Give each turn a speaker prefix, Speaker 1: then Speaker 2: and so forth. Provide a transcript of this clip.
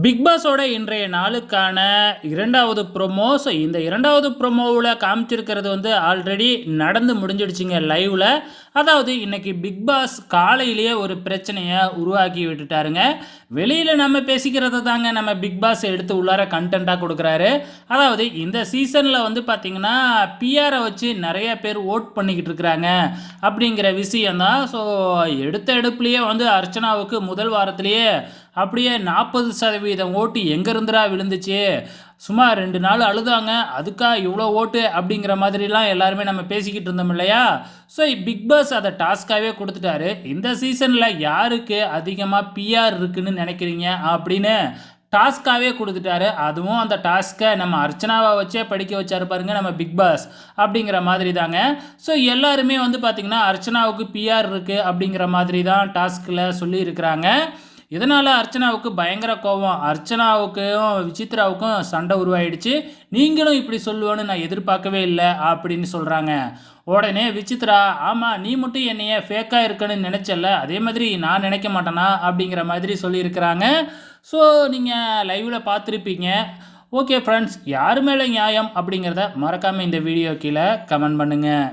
Speaker 1: Big பாஸோட இன்றைய நாளுக்கான 2வது ப்ரோமோ. ஸோ இந்த 2வது ப்ரோமோவில் காமிச்சிருக்கிறது வந்து ஆல்ரெடி நடந்து முடிஞ்சிடுச்சுங்க லைவில். அதாவது இன்னைக்கு பிக் பாஸ் காலையிலேயே ஒரு பிரச்சனையை உருவாக்கி விட்டுட்டாருங்க. வெளியில் நம்ம பேசிக்கிறத தாங்க நம்ம பிக் பாஸ் எடுத்து உள்ளார கண்டென்ட்டாக கொடுக்குறாரு. அதாவது இந்த சீசனில் வந்து பார்த்திங்கன்னா பிஆரை வச்சு நிறைய பேர் ஓட் பண்ணிக்கிட்டு இருக்கிறாங்க அப்படிங்கிற விஷயந்தான். ஸோ எடுப்புலேயே வந்து அர்ச்சனாவுக்கு முதல் வாரத்திலேயே அப்படியே 40% ஓட்டு எங்கேருந்துடா விழுந்துச்சு, சும்மா 2 நாள் அழுதாங்க, அதுக்கா இவ்வளோ ஓட்டு அப்படிங்கிற மாதிரிலாம் எல்லாருமே நம்ம பேசிக்கிட்டு இருந்தோம் இல்லையா. ஸோ பிக் பாஸ் அதை டாஸ்க்காகவே கொடுத்துட்டாரு. இந்த சீசனில் யாருக்கு அதிகமாக பிஆர் இருக்குன்னு நினைக்கிறீங்க அப்படின்னு டாஸ்க்காகவே கொடுத்துட்டாரு. அதுவும் அந்த டாஸ்க்கை நம்ம அர்ச்சனாவை வச்சே படிக்க வச்சாரு பாருங்க நம்ம பிக் பாஸ் அப்படிங்கிற மாதிரி தாங்க. ஸோ எல்லாருமே வந்து பார்த்திங்கன்னா அர்ச்சனாவுக்கு பிஆர் இருக்குது அப்படிங்கிற மாதிரி தான் டாஸ்கில் சொல்லியிருக்கிறாங்க. இதனால் அர்ச்சனாவுக்கு பயங்கர கோபம். அர்ச்சனாவுக்கும் விசித்ராவுக்கும் சண்டை உருவாயிடுச்சு. நீங்களும் இப்படி சொல்லுவேன்னு நான் எதிர்பார்க்கவே இல்லை அப்படின்னு சொல்கிறாங்க. உடனே விசித்ரா, ஆமாம் நீ மட்டும் என்னைய ஃபேக்காக இருக்குன்னு நினச்சல, அதே மாதிரி நான் நினைக்க மாட்டேனா அப்படிங்கிற மாதிரி சொல்லியிருக்கிறாங்க. ஸோ நீங்கள் லைவில் பார்த்துருப்பீங்க. ஓகே ஃப்ரெண்ட்ஸ், யார் மேலே நியாயம் அப்படிங்கிறத மறக்காமல் இந்த வீடியோ கீழே கமெண்ட் பண்ணுங்கள்.